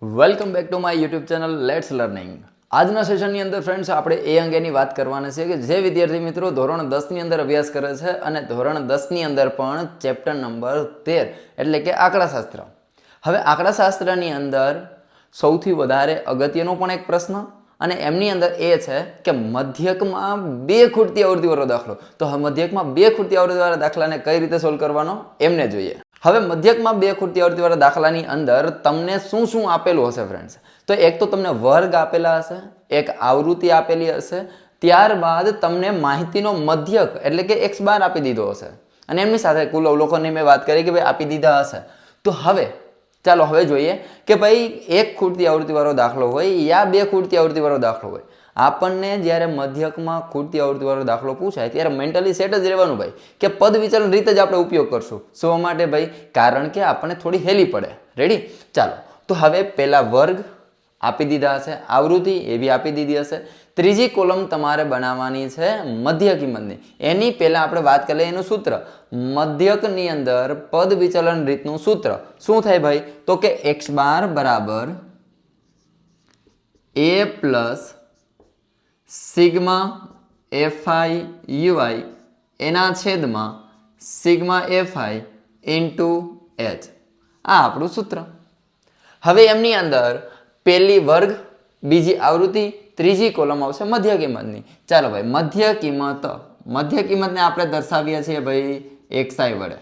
Welcome back to my YouTube channel let's learning. આજના સેશનની અંદર friends આપણે એ અંગેની વાત કરવાની છે કે જે વિદ્યાર્થી મિત્રો ધોરણ 10ની અંદર અભ્યાસ કરે છે અને ધોરણ 10ની અંદર પણ ચેપ્ટર નંબર 13 એટલે કે આંકડાશાસ્ત્ર. હવે આંકડાશાસ્ત્રની અંદર સૌથી વધારે અગત્યનો પણ એક પ્રશ્ન અને એમની અંદર એ છે કે મધ્યકમાં બે ખૂટતી આવૃત્તિવાળો દાખલો. તો મધ્યકમાં બે ખૂટતી આવૃત્તિવાળા દાખલાને કઈ રીતે સોલ્વ કરવાનો એમને જોઈએ. હવે મધ્યકમાં બે ખૂટતી આવૃત્તિવાળા દાખલાની અંદર તમને શું શું આપેલું હશે ફ્રેન્ડ્સ? તો એક તો તમને વર્ગ આપેલા હશે, એક આવૃત્તિ આપેલી હશે, ત્યારબાદ તમને માહિતીનો મધ્યક એટલે કે x બાર આપી દીધો હશે અને એમની સાથે કુલ અવલોકનની મેં વાત કરી કે ભાઈ આપી દીધા હશે. તો હવે ચાલો હવે જોઈએ કે ભાઈ એક ખૂટતી આવૃત્તિવાળો દાખલો હોય યા બે ખૂટતી આવૃત્તિવાળો દાખલો હોય. આપણને જ્યારે મધ્યકમાં ખૂટતી આવૃત્તિવાળો દાખલો પૂછાય ત્યારે મેન્ટલી સેટ જ રહેવાનું ભાઈ કે પદ વિચલન રીતે જ આપણે ઉપયોગ કરશું. શો માટે ભાઈ? કારણ કે આપણને થોડી હેલી પડે. રેડી? ચાલો તો હવે પહેલા વર્ગ આપી દીધા હશે, આવૃત્તિ એ બી આપી દીધી હશે. ત્રીજી કોલમ તમારે બનાવવાની છે મધ્ય કિંમતની. એની પહેલા આપણે વાત કરી લઈએ એનું સૂત્ર. મધ્યકની અંદર પદ વિચલન રીતનું સૂત્ર શું થાય ભાઈ? તો કે x બાર બરાબર a plus sigma fi ui એના છેદમાં સિગ્મા fi ઇન્ટુ h. આ આપણું સૂત્ર. હવે એમની અંદર પહેલી વર્ગ, બીજી આવૃત્તિ, ત્રીજી કોલમ આવશે મધ્ય કિંમતની. ચાલો ભાઈ મધ્ય કિંમતને આપણે દર્શાવીએ છીએ ભાઈ xi વડે.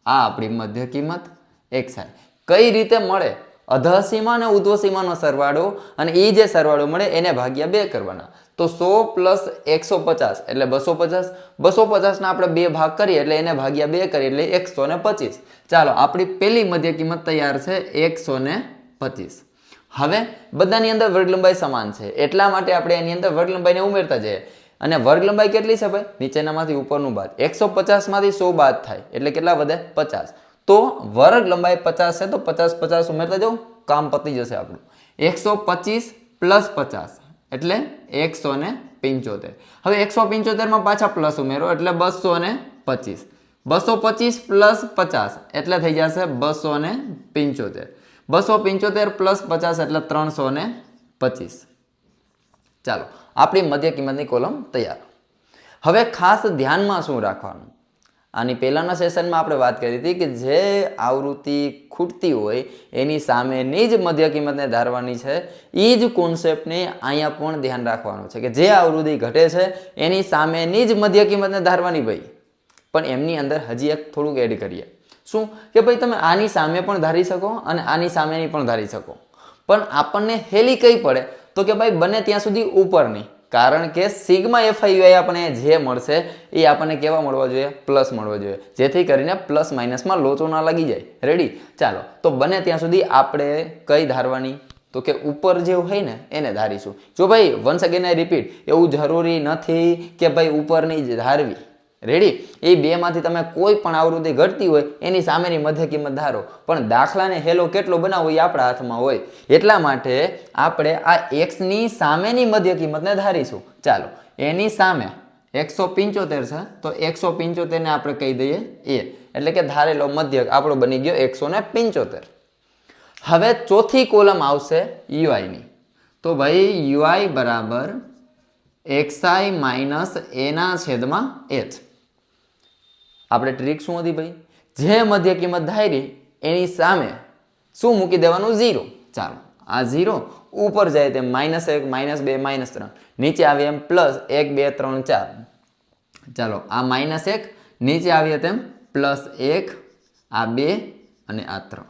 આ આપણી મધ્ય કિંમત xi કઈ રીતે મળે? અધઃસીમા અને ઉધ્વસીમાનો સરવાળો અને એ જે સરવાળો મળે એને ભાગ્યા 2 કરવાના. તો 100 પ્લસ 150 એટલે 250. 250 ના આપણે બે ભાગ કરીએ એટલે એને ભાગ્યા 2 કરીએ એટલે 125. ચાલો આપણી પહેલી મધ્ય કિંમત તૈયાર છે 125. હવે બધાની અંદર વર્ગ લંબાઈ સમાન છે એટલા માટે આપણે એની અંદર વર્ગ લંબાઈને ઉમેરતા જઈએ. અને વર્ગ લંબાઈ કેટલી છે ભાઈ? નીચેનામાંથી ઉપરનું બાદ 150 માંથી 100 બાદ થાય એટલે કેટલા વધે? 50. તો વર્ગ લંબાઈ 50 છે તો 50 ઉમેરતા જાઓ, કામ પતી જશે આપણું. 125 પ્લસ 50 એટલે 175. હવે 175 માં પાછા પ્લસ ઉમેરો એટલે 225. 225 પ્લસ 50 એટલે થઈ જશે 275. 275 પ્લસ 50 એટલે 325. ચાલો આપણી મધ્ય કિંમતની કોલમ તૈયાર. હવે ખાસ ધ્યાનમાં શું રાખવાનું? આની પહેલાના સેશનમાં આપણે વાત કરી હતી કે જે આવૃત્તિ ખૂટતી હોય એની સામેની જ મધ્ય કિંમતને ધારવાની છે. એ જ કોન્સેપ્ટને અહીંયા પણ ધ્યાન રાખવાનું છે કે જે આવૃત્તિ ઘટે છે એની સામેની જ મધ્ય કિંમતને ધારવાની ભાઈ. પણ એમની અંદર હજી એક થોડુંક એડ કરીએ. શું કે ભાઈ તમે આની સામે પણ ધારી શકો અને આની સામેની પણ ધારી શકો. પણ આપણને હેલી કઈ પડે? તો કે ભાઈ બને ત્યાં સુધી ઉપરની. કારણ કે સિગ્મા fi આપણને જે મળશે એ આપણને કેવા મળવા જોઈએ? પ્લસ મળવા જોઈએ, જેથી કરીને પ્લસ માઇનસમાં લોચો ના લાગી જાય. રેડી? ચાલો તો બને ત્યાં સુધી આપણે કઈ ધારવાની? તો કે ઉપર જે હોય ને એને ધારીશું. જો ભાઈ વન્સ અગેન આઈ રિપીટ, એવું જરૂરી નથી કે ભાઈ ઉપરની જ ધારવી. રેડી? એ બે માંથી તમે કોઈ પણ આવૃત્તિ ઘટતી હોય એની સામેની મધ્ય કિંમત ધારો. પણ દાખલાને હેલો કેટલો બનાવવો એ આપણા હાથમાં હોય. એટલા માટે આપણે આ x ની સામેની મધ્ય કિંમતને ધારીશું. ચાલો એની સામે 175 છે તો 175 ને આપણે કહી દઈએ a એટલે કે ધારેલો મધ્યક આપણો બની ગયો 175. હવે ચોથી કોલમ આવશે ui ની. તો ભાઈ ui બરાબર xi માઇનસ a ના છેદમાં h. આપણે ટ્રીક શું હતી ભાઈ? જે મધ્ય કિંમત ધારી એની સામે શું મૂકી દેવાનું? 0. ચાલો આ 0 ઉપર જાય તેમ -1 -2 -3, નીચે આવે એમ +1 2 3 4. ચાલો આ -1 નીચે આવીએ તેમ +1, આ 2 અને આ 3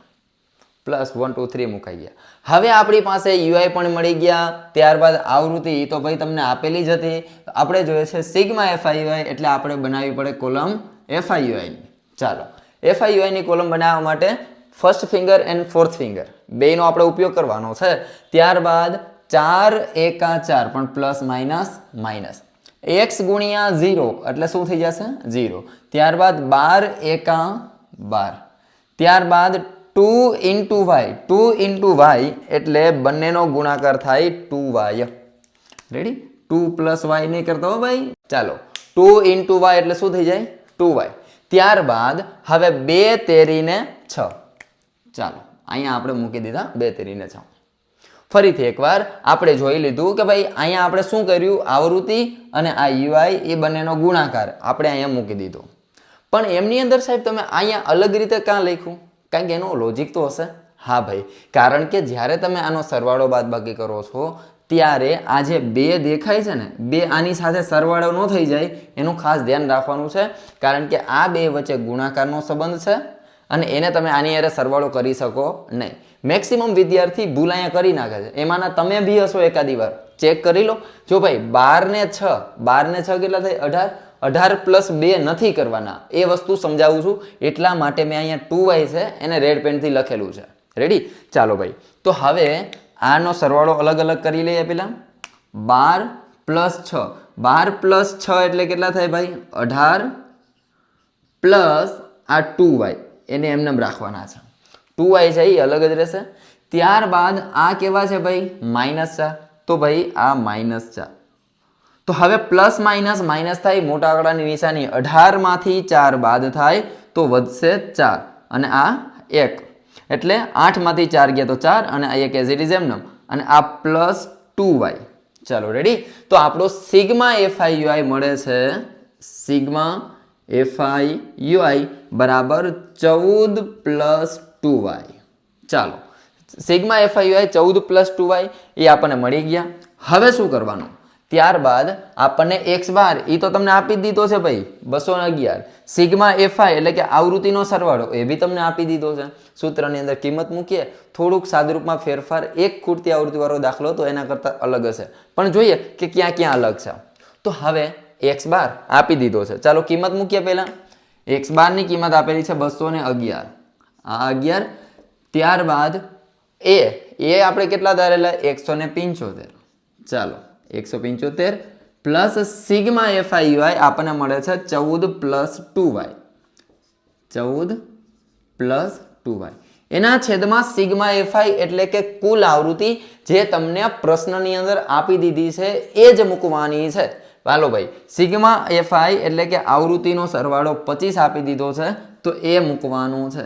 પ્લસ 1 2 3 મુકાઈ ગયા. હવે આપણી પાસે ui પણ મળી ગયા. ત્યારબાદ આવૃત્તિ તો ભાઈ તમને આપેલી જ હતી. આપણે જોઈએ છે સિગ્મા fi એટલે આપણે બનાવવી પડે કોલમ fi ની. ચાલો fi ની કોલમ બનાવવા માટે first finger and fourth finger બેનો આપણે ઉપયોગ કરવાનો છે. ત્યારબાદ 4 એકા 4 પણ પ્લસ માઇનસ માઇનસ x ગુણ્યા 0 એટલે શું થઈ જશે? 0. ત્યારબાદ 12 એકા 12. ત્યારબાદ 2 ઇન્ટુ y એટલે બંનેનો ગુણાકાર થાય 2y. રેડી? 2 પ્લસ y નહીં કરતા હો ભાઈ. ચાલો 2 ઇન્ટુ y એટલે શું થઈ જાય? 2y. ત્યારબાદ હવે 2 તેરીને 6. ચાલો અહીંયા આપણે મૂકી દીધા 2 તેરીને 6. ફરીથી એકવાર આપણે જોઈ લીધું કે ભાઈ અહીંયા આપણે શું કર્યું, આવૃત્તિ અને આ યુઆઈ એ બંનેનો ગુણાકાર આપણે અહીંયા મૂકી દીધો. પણ એમની અંદર સાહેબ તમે અહીંયા અલગ રીતે કાં લખ્યું? કારણ કે એનો લોજિક તો હશે. હા ભાઈ, કારણ કે જ્યારે તમે આનો સરવાળો બાદબાકી કરો છો ત્યારે આ જે બે દેખાય છે ને, બે આની સાથે સરવાળો ન થઈ જાય એનું ખાસ ધ્યાન રાખવાનું છે. કારણ કે આ બે વચ્ચે ગુણાકારનો સંબંધ છે અને એને તમે આની હારે સરવાળો કરી શકો નહીં. મેક્સિમમ વિદ્યાર્થી ભૂલ અહીંયા કરી નાખે છે. એમાંના તમે બી હશો એકાદી વાર, ચેક કરી લો. જો ભાઈ 12 ને 6 કેટલા થાય? 18. 18 પ્લસ 2 નથી કરવાના, એ વસ્તુ સમજાવું છું. એટલા માટે મેં અહીંયા 2y છે એને રેડ પેનથી લખેલું છે. રેડી? ચાલો ભાઈ, તો હવે આનો સરવાળો અલગ અલગ કરી લઈએ. પેલા 12 પ્લસ 6, 12 પ્લસ 6 એટલે કેટલા થાય ભાઈ? 18 પ્લસ આ 2y એને એમને રાખવાના છે. 2y છે એ અલગ જ રહેશે. ત્યારબાદ આ કેવા છે ભાઈ? -4. તો ભાઈ આ -4. તો હવે પ્લસ માઇનસ માઇનસ થાય, મોટા આંકડાની નિશાની 18 માંથી 4 બાદ થાય તો વધશે 4 અને આ 1 એટલે 8 માંથી 4 ગયા તો 4 અને આ 1 એઝ ઇટ ઇઝ એમનેમ અને આ પ્લસ 2y. ચાલો રેડી? તો આપણો સિગ્મા એફઆઈ યુઆઈ મળે છે. સિગ્મા એફઆઈ યુઆઈ બરાબર 14 પ્લસ 2y. ચાલો, sigma FI UI 14 plus 2y એ આપણને મળી ગયા. હવે શું કરવાનું? ત્યારબાદ આપણને x બાર એ તો તમને આપી જ દીધો છે ભાઈ, 211. સિગ્મા એફઆઈ એટલે કે આવૃત્તિનો સરવાળો એ બી તમને આપી દીધો છે. સૂત્રની અંદર કિંમત મૂકીએ, થોડુંક સાદરૂપમાં ફેરફાર, એક ખૂટતી આવૃત્તિવાળો દાખલો તો એના કરતાં અલગ હશે, પણ જોઈએ કે ક્યાં ક્યાં અલગ છે. તો હવે x બાર આપી દીધો છે. ચાલો કિંમત મૂકીએ. પહેલાં x બારની કિંમત આપેલી છે 211. આ 11. ત્યારબાદ એ આપણે કેટલા ધારેલા? 175. ચાલો 175 પ્લસ સિગ્મા એફઆઈ યુઆઈ આપણને મળે છે 14 પ્લસ 2y. 14 પ્લસ 2y એના છેદમાં સિગ્મા એફઆઈ એટલે કે કુલ આવૃત્તિ જે તમને પ્રશ્નની અંદર આપી દીધી છે એ જ મૂકવાની છે. ચાલો ભાઈ, સિગ્મા એફઆઈ એટલે કે આવૃત્તિનો સરવાળો 25 આપી દીધો છે તો એ મૂકવાનું છે.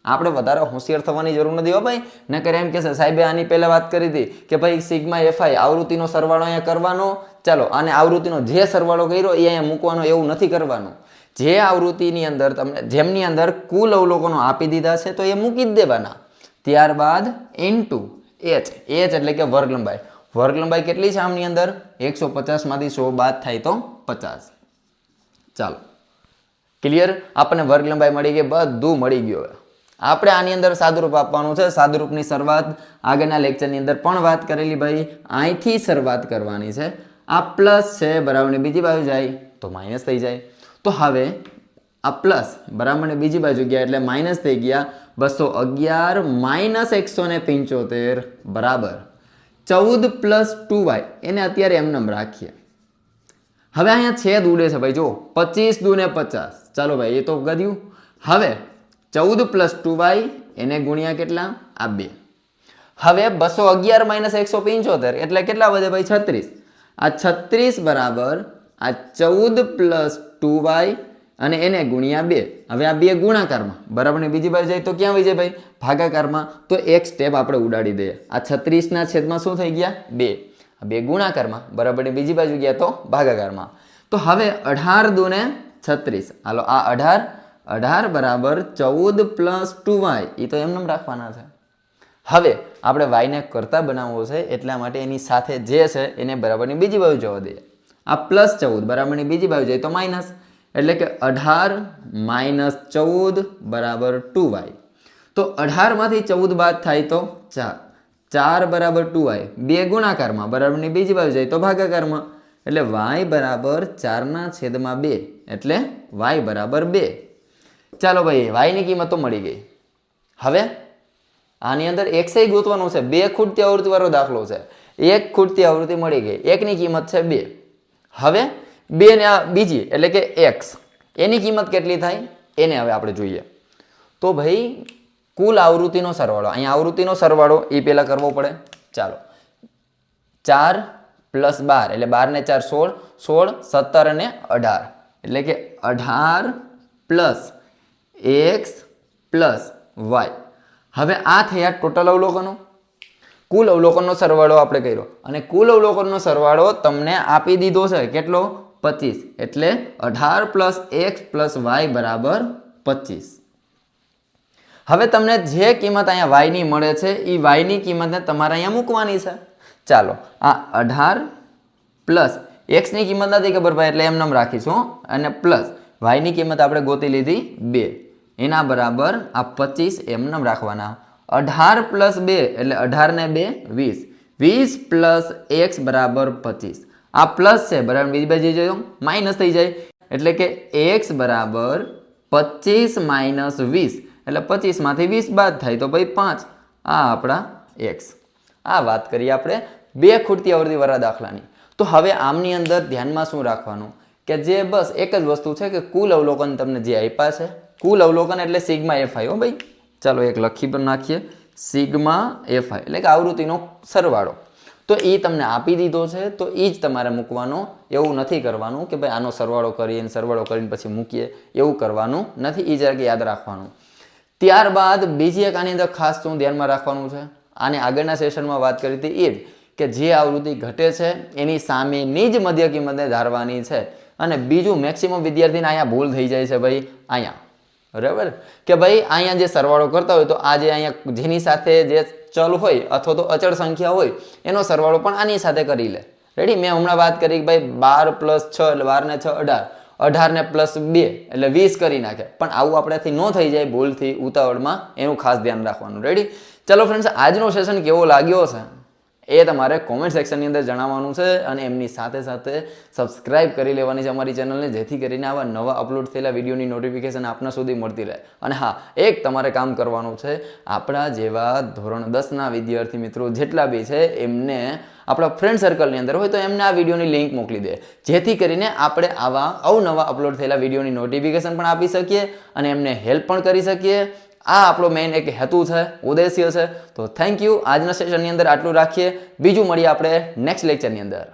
આપણે વધારે હોશિયાર થવાની જરૂર નથી હો ભાઈ. નકર એમ કહેશે સાહેબે આની પહેલા વાત કરી હતી કે ભાઈ સિગ્મા એફઆઈ આવૃત્તિનો સરવાળો અહીંયા કરવાનો. ચાલો, અને આવૃત્તિનો જે સરવાળો કર્યો એ અહીંયા મૂકવાનો, એવું નથી કરવાનું. જે આવૃત્તિની અંદર તમને જેમની અંદર કુલ અવલોકનો આપી દીધા છે તો એ મૂકી જ દેવાના. ત્યારબાદ ઇન્ટુ h એટલે કે વર્ગ લંબાઈ. વર્ગ લંબાઈ કેટલી છે આમની અંદર? 150 માંથી 100 બાદ થાય તો 50. ચાલો ક્લિયર? આપણને વર્ગ લંબાઈ મળી ગઈ, બધું મળી ગયું. આપણે આની અંદર સાદુરૂપ આપવાનું છે. સાદુરૂપની શરૂઆત આગળના લેક્ચરની અંદર પણ વાત કરેલી ભાઈ. અહીંથી શરૂઆત કરવાની છે. આ પ્લસ છે બરાબરની બીજી બાજુ જાય તો માઇનસ થઈ જાય. તો હવે આ પ્લસ બરાબરની બીજી બાજુ ગયા એટલે માઇનસ થઈ ગયા. 211 માઇનસ 175 બરાબર 14 પ્લસ 2y એને અત્યારે એમનેમ રાખીએ. હવે અહીંયા છેદ ઉડે છે ભાઈ. જો 25 દુ ને 50. ચાલો ભાઈ, એ તો ગયું. હવે 14 પ્લસ 2y એને ગુણ્યા કેટલા? આ 2. હવે 211 માઇનસ 175 એટલે કેટલા વધે ભાઈ? 36. આ 36 બરાબર આ 14 પ્લસ 2y અને એને ગુણ્યા 2. હવે આ 2 ગુણાકારમાં બરાબરની બીજી બાજુ જાય તો ક્યાં વહી જાય ભાઈ? ભાગાકારમાં. તો એક સ્ટેપ આપણે ઉડાડી દઈએ. આ 36 ના છેદમાં શું થઈ ગયા? 2. આ 2 ગુણાકારમાં બરાબરની બીજી બાજુ ગયા તો ભાગાકારમાં. તો હવે 18 દુ ને 36. હાલો આ 18 બરાબર 14 પ્લસ 2y એ તો એમને રાખવાના છે. હવે આપણે વાયને કરતા બનાવવો છે એટલા માટે એની સાથે જે છે એને બરાબરની બીજી બાજુ જવા દઈએ. આ પ્લસ 14 બરાબરની બીજી બાજુ જાય તો માઇનસ, એટલે કે 18 માઇનસ 14 બરાબર 2y. તો 18 માંથી 14 બાદ થાય તો 4. 4 બરાબર 2y. 2 ગુણાકારમાં બરાબરની બીજી બાજુ જાય તો ભાગાકારમાં, એટલે y બરાબર 4/2 એટલે y બરાબર 2. ચાલો ભાઈ, y ની કિંમત તો મળી ગઈ. હવે આની અંદર x એ ગોતવાનું છે. 2 ખૂટતી આવૃત્તિ વાળો દાખલો છે. 1 ખૂટતી આવૃત્તિ મળી ગઈ. 1 ની કિંમત છે 2. હવે 2 ને આ બીજી એટલે કે x એની કિંમત કેટલી થાય એને હવે આપણે જોઈએ. તો ભાઈ કુલ આવૃત્તિનો સરવાળો, અહીંયા આવૃત્તિનો સરવાળો એ પહેલા કરવો પડે. ચાલો 4 પ્લસ 12 એટલે 12 ને 4 16, 16 17 અને 18 એટલે કે 18 પ્લસ x પ્લસ y. હવે આ થયા ટોટલ અવલોકનો. કુલ અવલોકનનો સરવાળો આપણે કર્યો અને કુલ અવલોકનનો સરવાળો તમને આપી દીધો છે કેટલો 25 એટલે 18 પ્લસ એક્સ પ્લસ વાય બરાબર 25. હવે તમને જે કિંમત અહીંયા વાય ની મળે છે એ વાય ની કિંમતને તમારે અહીંયા મૂકવાની છે. ચાલો આ 18 પ્લસ એક્સ ની કિંમત નથી ખબર ભાઈ એટલે એમ નામ રાખીશું અને પ્લસ વાય ની કિંમત આપણે ગોતી લીધી 2 એના બરાબર આ 25 એમ નામ રાખવાના. 18 પ્લસ 2 એટલે 18 ને 2 20 20 પ્લસ એક્સ બરાબર 25 આ પ્લસ છે બરાબર બીજી બાજુ જજો માઇનસ થઈ જાય એટલે કે એક્સ બરાબર 25 માઇનસ 20 એટલે 25 માંથી 20 બાદ થાય તો ભાઈ 5 આ આપણા એક્સ. આ વાત કરીએ આપણે બે ખૂટતી આવૃત્તિ વાળા દાખલાની. તો હવે આમની અંદર ધ્યાનમાં શું રાખવાનું કે જે બસ એક જ વસ્તુ છે કે કુલ અવલોકન તમને જે આપ્યા છે કુલ અવલોકન એટલે સિગ્મા એફઆઈ. હો ભાઈ ચાલો એક લખી પણ નાખીએ સિગ્મા એફઆઈ એટલે કે આવૃત્તિનો સરવાળો. તો એ તમને આપી દીધો છે તો એ જ તમારે મૂકવાનો. એવું નથી કરવાનું કે ભાઈ આનો સરવાળો કરીને પછી મૂકીએ એવું કરવાનું નથી. એ જરાક યાદ રાખવાનું. ત્યારબાદ બીજી એક આની અંદર ખાસ શું ધ્યાનમાં રાખવાનું છે આને આગળના સેશનમાં વાત કરી હતી એ જ કે જે આવૃત્તિ ઘટે છે એની સામેની જ મધ્ય કિંમતને ધારવાની છે. અને બીજું મેક્સિમમ વિદ્યાર્થીને અહીંયા ભૂલ થઈ જાય છે ભાઈ અહીંયા બરાબર કે ભાઈ અહીંયા જે સરવાળો કરતા હોય તો આ જે અહીંયા જેની સાથે જે ચલ હોય અથવા તો અચળ સંખ્યા હોય એનો સરવાળો પણ આની સાથે કરી લે. રેડી મેં હમણાં વાત કરી કે ભાઈ 12 પ્લસ 6 એટલે 12 ને 6 18 18 ને પ્લસ 2 એટલે 20 કરી નાખે. પણ આવું આપણાથી ન થઈ જાય ભૂલથી ઉતાવળમાં એનું ખાસ ધ્યાન રાખવાનું. રેડી ચલો ફ્રેન્ડ્સ આજનો સેશન કેવો લાગ્યો છે એ તમારે કોમેન્ટ સેક્શનની અંદર જણાવવાનું છે અને એમની સાથે સાથે સબસ્ક્રાઇબ કરી લેવાની છે અમારી ચેનલને જેથી કરીને આવા નવા અપલોડ થયેલા વિડીયોની નોટિફિકેશન આપના સુધી મળતી રહે. અને હા એક તમારે કામ કરવાનું છે આપણા જેવા ધોરણ 10ના વિદ્યાર્થી મિત્રો જેટલા બી છે એમને આપણા ફ્રેન્ડ સર્કલની અંદર હોય તો એમને આ વિડીયોની લિંક મોકલી દે જેથી કરીને આપણે આવા અવનવા અપલોડ થયેલા વિડીયોની નોટિફિકેશન પણ આપી શકીએ અને એમને હેલ્પ પણ કરી શકીએ. આ આપણો મેઇન એક હેતુ છે ઉદ્દેશ્ય છે. તો થેન્ક યુ. આજના સેશનની અંદર આટલું રાખીએ. બીજું મળીએ આપણે નેક્સ્ટ લેક્ચરની અંદર.